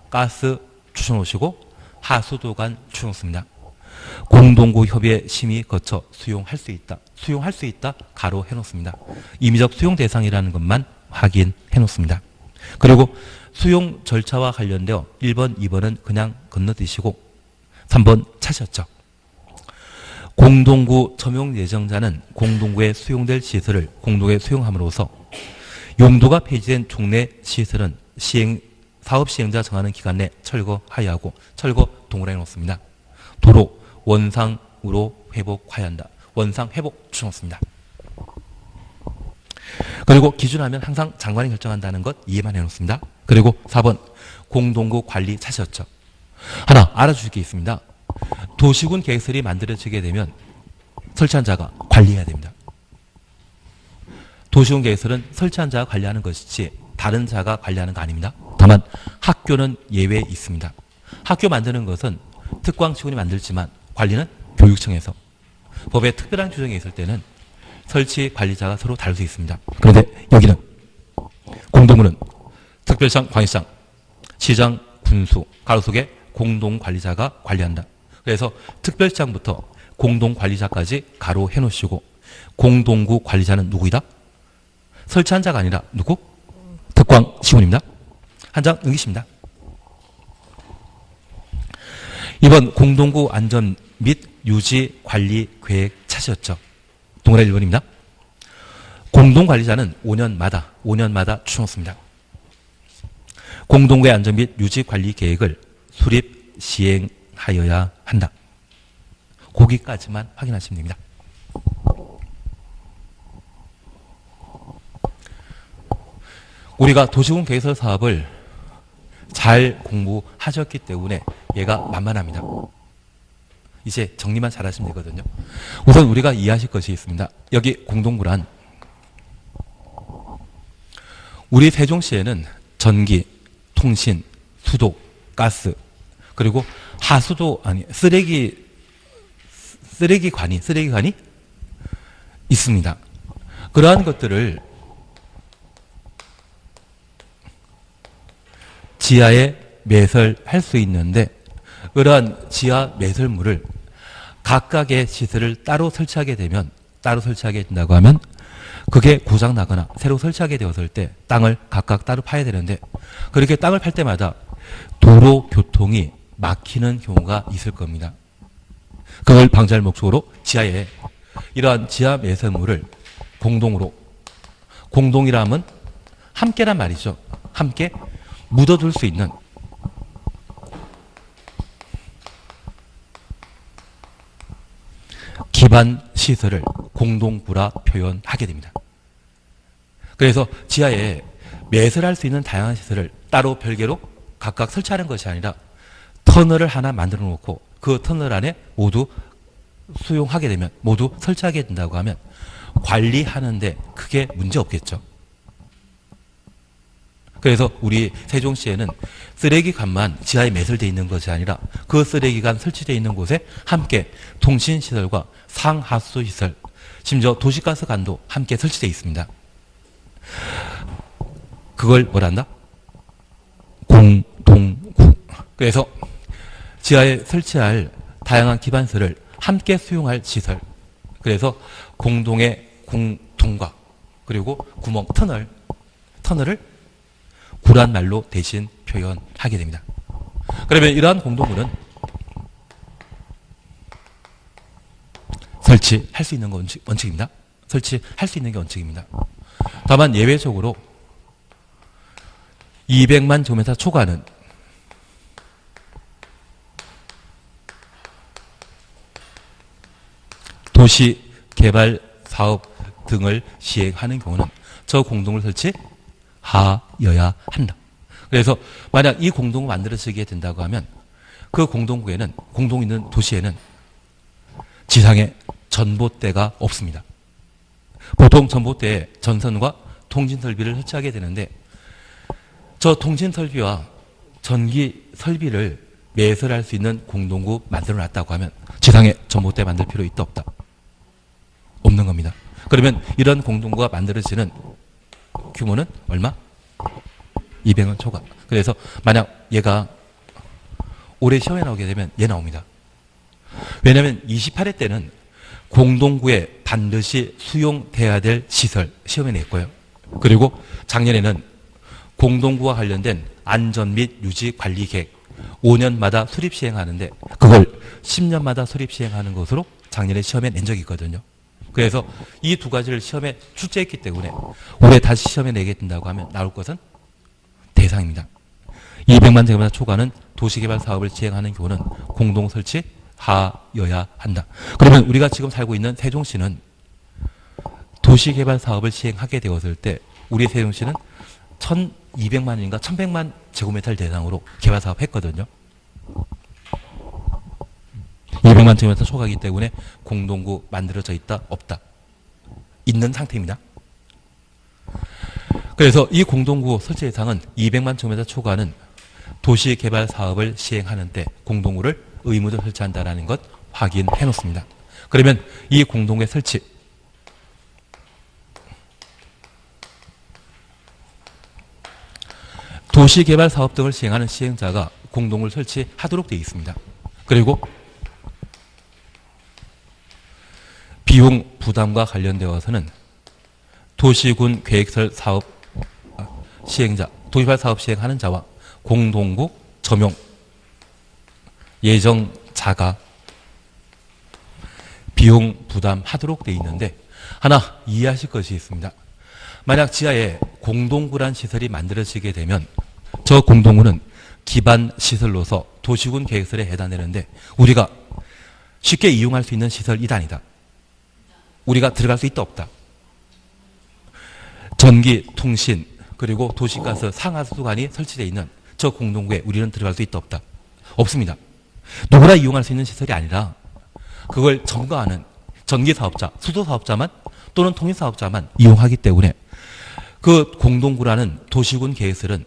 가스 추천오시고 하수도관 추천습니다. 공동구 협의회 심의 거쳐 수용할 수 있다. 수용할 수 있다. 가로 해놓습니다. 임의적 수용 대상이라는 것만 확인해 놓습니다. 그리고 수용 절차와 관련되어 1번, 2번은 그냥 건너뛰시고 3번 차셨죠. 공동구 점용 예정자는 공동구에 수용될 시설을 공동구에 수용함으로써 용도가 폐지된 종래 시설은 사업 시행자 정하는 기간 내 철거하여야 하고 철거 동일하게 놓습니다. 도로 원상으로 회복하여야 한다. 원상 회복 추정습니다. 그리고 기준하면 항상 장관이 결정한다는 것 이해만 해놓습니다. 그리고 4번 공동구 관리 차시였죠. 하나 알아주실 게 있습니다. 도시군 계획설이 만들어지게 되면 설치한 자가 관리해야 됩니다. 도시군 계획설은 설치한 자가 관리하는 것이지 다른 자가 관리하는 거 아닙니다. 다만 학교는 예외 있습니다. 학교 만드는 것은 특광시군이 만들지만 관리는 교육청에서 법에 특별한 규정이 있을 때는 설치 관리자가 서로 다를 수 있습니다. 그런데 여기는 공동구는 특별시장, 광역시장, 시장, 군수, 가로 속에 공동관리자가 관리한다. 그래서 특별시장부터 공동관리자까지 가로 해놓으시고 공동구 관리자는 누구이다? 설치한 자가 아니라 누구? 특광시군입니다. 한 장 넘기십니다. 2번 공동구 안전 및 유지 관리 계획 차시였죠. 동그라미 1번입니다. 공동관리자는 5년마다 추천습니다. 공동구의 안전 및 유지 관리 계획을 수립 시행하여야 한다. 거기까지만 확인하시면 됩니다. 우리가 도시군 계획설 사업을 잘 공부하셨기 때문에 얘가 만만합니다. 이제 정리만 잘 하시면 되거든요. 우선 우리가 이해하실 것이 있습니다. 여기 공동구란 우리 세종시에는 전기, 통신, 수도, 가스 그리고 하수도 쓰레기관이 있습니다. 그러한 것들을 지하에 매설할 수 있는데 그러한 지하 매설물을 각각의 시설을 따로 설치하게 된다고 하면 그게 고장나거나 새로 설치하게 되었을 때 땅을 각각 따로 파야 되는데 그렇게 땅을 팔 때마다 도로 교통이 막히는 경우가 있을 겁니다. 그걸 방지할 목적으로 지하에 이러한 지하 매설물을 공동이라 하면 함께란 말이죠. 함께 묻어둘 수 있는 기반 시설을 공동구라 표현하게 됩니다. 그래서 지하에 매설할 수 있는 다양한 시설을 따로 별개로 각각 설치하는 것이 아니라 터널을 하나 만들어 놓고 그 터널 안에 모두 수용하게 되면 모두 설치하게 된다고 하면 관리하는데 크게 문제 없겠죠. 그래서 우리 세종시에는 쓰레기관만 지하에 매설되어 있는 것이 아니라 그 쓰레기관 설치되어 있는 곳에 함께 통신시설과 상하수시설, 심지어 도시가스관도 함께 설치되어 있습니다. 그걸 뭐란다? 공동 공동구. 그래서 지하에 설치할 다양한 기반설을 함께 수용할 시설. 그래서 공동의 공동과 그리고 구멍 터널을 구란 말로 대신 표현하게 됩니다. 그러면 이러한 공동구는 설치할 수 있는 건 원칙입니다. 설치할 수 있는 게 원칙입니다. 다만 예외적으로 200만 제곱미터 초과는 도시개발 사업 등을 시행하는 경우는 저 공동을 설치하여야 한다. 그래서 만약 이 공동을 만들어지게 된다고 하면 그 공동구에는, 공동 있는 도시에는 지상에 전봇대가 없습니다. 보통 전봇대에 전선과 통신설비를 설치하게 되는데 저 통신설비와 전기 설비를 매설할 수 있는 공동구 만들어 놨다고 하면 지상에 전봇대 만들 필요 있다 없다? 없는 겁니다. 그러면 이런 공동구가 만들어지는 규모는 얼마? 200원 초과. 그래서 만약 얘가 올해 시험에 나오게 되면 얘 나옵니다. 왜냐하면 28회 때는 공동구에 반드시 수용돼야 될 시설 시험에 냈고요. 그리고 작년에는 공동구와 관련된 안전 및 유지 관리 계획 5년마다 수립 시행하는데 그걸 10년마다 수립 시행하는 것으로 작년에 시험에 낸 적이 있거든요. 그래서 이 두 가지를 시험에 출제했기 때문에 올해 다시 시험에 내게 된다고 하면 나올 것은 대상입니다. 200만 제곱미터 초과는 도시개발 사업을 시행하는 경우는 공동설치 하여야 한다. 그러면 우리가 지금 살고 있는 세종시는 도시개발 사업을 시행하게 되었을 때 우리 세종시는 1200만인가 1100만 제곱미터를 대상으로 개발 사업 했거든요. 200만 제곱미터 초과이기 때문에 공동구 만들어져 있다 없다? 있는 상태입니다. 그래서 이 공동구 설치 대상은 200만 제곱미터 초과는 도시개발 사업을 시행하는 때 공동구를 의무적으로 설치한다는 것 확인해 놓습니다. 그러면 이 공동구의 설치 도시개발 사업 등을 시행하는 시행자가 공동구를 설치하도록 되어 있습니다. 그리고 비용 부담과 관련되어서는 도시군 계획설 사업 시행자, 도시개발 사업 시행하는 자와 공동구 점용 예정자가 비용 부담하도록 되어 있는데 하나 이해하실 것이 있습니다. 만약 지하에 공동구란 시설이 만들어지게 되면 저 공동구는 기반 시설로서 도시군 계획설에 해당되는데 우리가 쉽게 이용할 수 있는 시설 2단이다. 우리가 들어갈 수 있다 없다? 전기, 통신, 그리고 도시가스 상하수관이 설치되어 있는 저 공동구에 우리는 들어갈 수 있다 없다? 없습니다. 누구나 이용할 수 있는 시설이 아니라 그걸 점거하는 전기사업자, 수도사업자만 또는 통일사업자만 이용하기 때문에 그 공동구라는 도시군 계획설은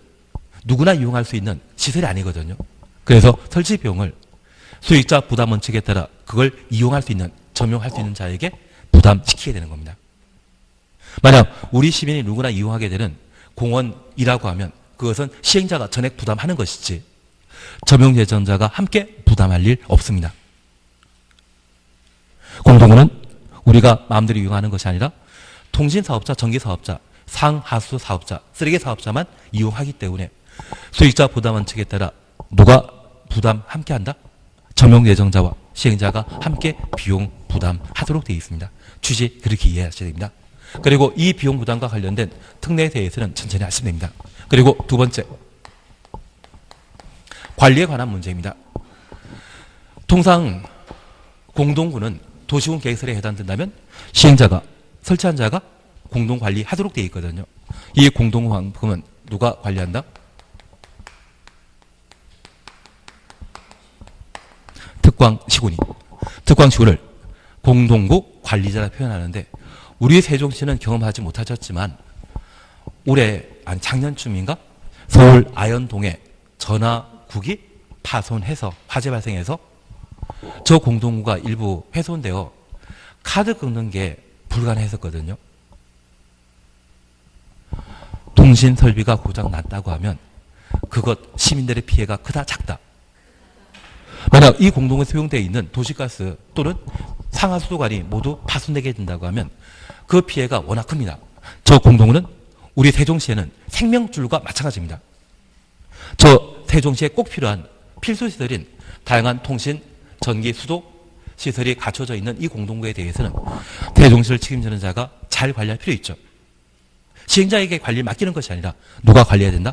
누구나 이용할 수 있는 시설이 아니거든요. 그래서 설치 비용을 수익자 부담 원칙에 따라 그걸 이용할 수 있는, 점용할 수 있는 자에게 부담시키게 되는 겁니다. 만약 우리 시민이 누구나 이용하게 되는 공원이라고 하면 그것은 시행자가 전액 부담하는 것이지 점용 예정자가 함께 부담할 일 없습니다. 공동구는 우리가 마음대로 이용하는 것이 아니라 통신사업자, 전기사업자, 상하수 사업자, 쓰레기 사업자만 이용하기 때문에 수익자 부담 원칙에 따라 누가 부담 함께 한다? 점용 예정자와 시행자가 함께 비용 부담하도록 되어 있습니다. 취지 그렇게 이해하셔야 됩니다. 그리고 이 비용 부담과 관련된 특례에 대해서는 천천히 하시면 됩니다. 그리고 두 번째, 관리에 관한 문제입니다. 통상 공동구는 도시군 계획설에 해당된다면 시행자가, 설치한 자가 공동관리하도록 되어 있거든요. 이 공동구만큼은 누가 관리한다? 특광시군이. 특광시군을 공동구 관리자라 표현하는데 우리 세종시는 경험하지 못하셨지만 올해 작년쯤인가 서울 아현동에 전화국이 파손해서 화재 발생해서 저 공동구가 일부 훼손되어 카드 긁는 게 불가능했었거든요. 통신 설비가 고장 났다고 하면 그것 시민들의 피해가 크다 작다. 만약 이 공동에 소용되어 있는 도시가스 또는 상하수도관이 모두 파손되게 된다고 하면 그 피해가 워낙 큽니다. 저 공동은 우리 세종시에는 생명줄과 마찬가지입니다. 저 세종시에 꼭 필요한 필수시설인 다양한 통신, 전기, 수도 시설이 갖춰져 있는 이 공동구에 대해서는 세종시를 책임지는 자가 잘 관리할 필요 있죠. 시행자에게 관리를 맡기는 것이 아니라 누가 관리해야 된다?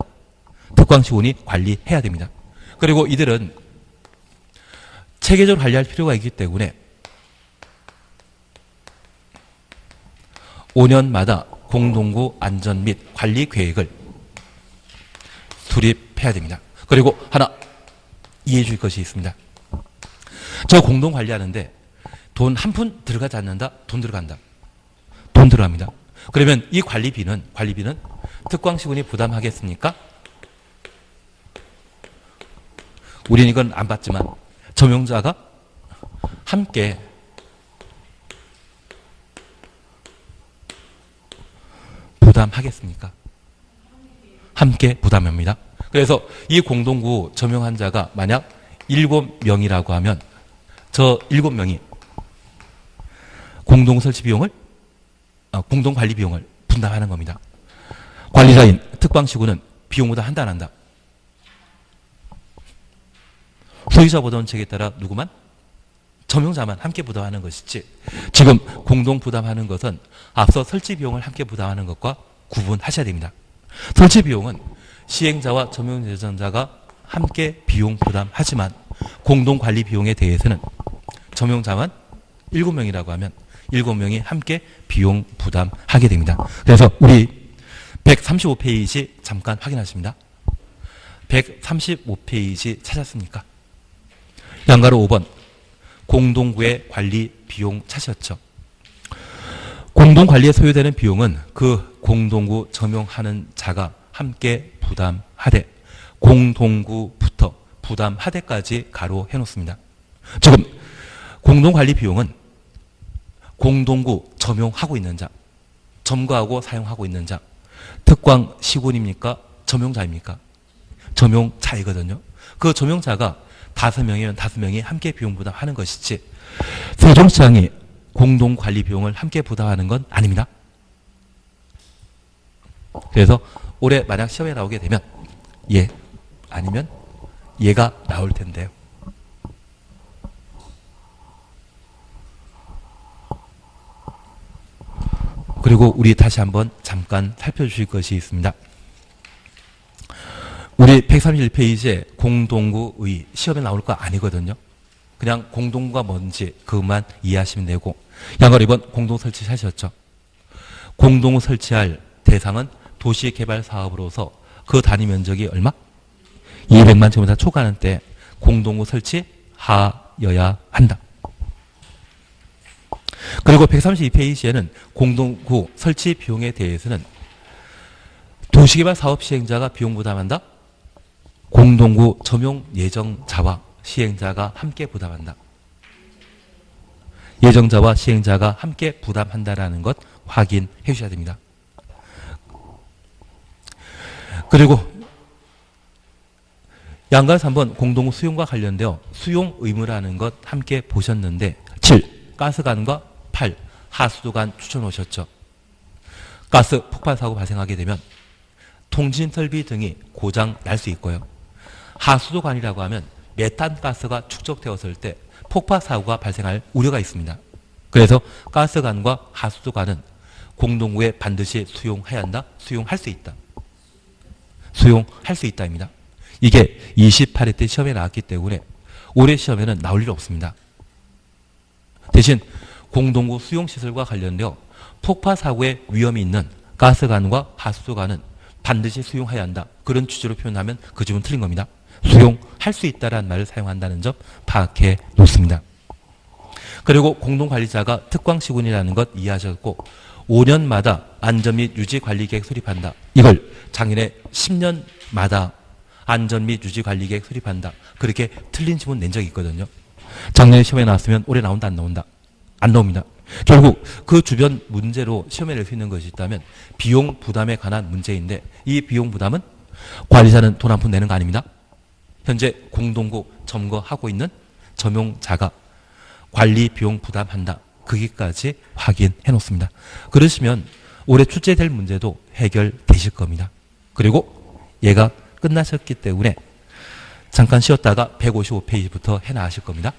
특광시군이 관리해야 됩니다. 그리고 이들은 체계적으로 관리할 필요가 있기 때문에 5년마다 공동구 안전 및 관리 계획을 수립해야 됩니다. 그리고 하나 이해해 줄 것이 있습니다. 저 공동 관리하는데 돈 한 푼 들어가지 않는다? 돈 들어간다. 돈 들어갑니다. 그러면 이 관리비는 특광시군이 부담하겠습니까? 우리는 이건 안 받지만 점용자가 함께 부담하겠습니까? 함께 부담합니다. 그래서 이 공동구 점용한 자가 만약 7명이라고 하면 저 7명이 공동 설치 비용을 공동 관리 비용을 분담하는 겁니다. 관리자인 특광시군은 비용 부담한다 안 한다? 소유자 부담책에 따라 누구만? 점용자만 함께 부담하는 것이지 지금 공동 부담하는 것은 앞서 설치 비용을 함께 부담하는 것과 구분하셔야 됩니다. 설치 비용은 시행자와 점용 예정자가 함께 비용 부담하지만 공동 관리 비용에 대해서는 점용자만 7명이라고 하면 7명이 함께 비용 부담하게 됩니다. 그래서 우리 135페이지 잠깐 확인하십니다. 135페이지 찾았습니까? 양가로 5번 공동구의 관리 비용 찾으셨죠? 공동관리에 소요되는 비용은 그 공동구 점용하는 자가 함께 부담하되 공동구부터 부담하되까지 가로 해놓습니다. 지금 공동관리 비용은 공동구 점용하고 있는 자, 점거하고 사용하고 있는 자, 특광시군입니까? 점용자입니까? 점용자이거든요. 그 점용자가 5명이면 5명이 함께 비용 부담하는 것이지 세종시장이 공동관리 비용을 함께 부담하는 건 아닙니다. 그래서 올해 만약 시험에 나오게 되면 예, 아니면 얘가 나올 텐데요. 그리고 우리 다시 한번 잠깐 살펴주실 것이 있습니다. 우리 131페이지에 공동구의 시험에 나올 거 아니거든요. 그냥 공동구가 뭔지 그것만 이해하시면 되고 양가로 2번 공동설치 하셨죠. 공동구 설치할 대상은 도시개발사업으로서 그 단위 면적이 얼마? 200만 제곱미터 초과하는 때 공동구 설치하여야 한다. 그리고 132페이지에는 공동구 설치 비용에 대해서는 도시개발 사업 시행자가 비용 부담한다? 공동구 점용 예정자와 시행자가 함께 부담한다. 예정자와 시행자가 함께 부담한다라는 것 확인해 주셔야 됩니다. 그리고 양가 3번 공동구 수용과 관련되어 수용 의무라는 것 함께 보셨는데 7. 가스관과 8. 하수도관 추천 오셨죠. 가스 폭발 사고 발생하게 되면 통신설비 등이 고장 날 수 있고요. 하수도관이라고 하면 메탄가스가 축적되었을 때 폭발 사고가 발생할 우려가 있습니다. 그래서 가스관과 하수도관은 공동구에 반드시 수용해야 한다. 수용할 수 있다. 수용할 수 있다입니다. 이게 28회 때 시험에 나왔기 때문에 올해 시험에는 나올 일 없습니다. 대신 공동구 수용시설과 관련되어 폭파 사고의 위험이 있는 가스관과 하수도관은 반드시 수용해야 한다. 그런 취지로 표현하면 그 점은 틀린 겁니다. 수용할 수 있다라는 말을 사용한다는 점 파악해 놓습니다. 그리고 공동관리자가 특광시군이라는 것 이해하셨고 5년마다 안전 및 유지 관리 계획 수립한다. 이걸 작년에 10년마다 안전 및 유지 관리 계획 수립한다. 그렇게 틀린 지문 낸 적이 있거든요. 작년에 시험에 나왔으면 올해 나온다 안 나온다? 안 나옵니다. 결국 그 주변 문제로 시험에 낼 수 있는 것이 있다면 비용 부담에 관한 문제인데 이 비용 부담은 관리자는 돈 한 푼 내는 거 아닙니다. 현재 공동구 점거하고 있는 점용자가 관리 비용 부담한다. 거기까지 확인해 놓습니다. 그러시면 올해 출제될 문제도 해결되실 겁니다. 그리고 얘가 끝나셨기 때문에 잠깐 쉬었다가 155페이지부터 해 나가실 겁니다.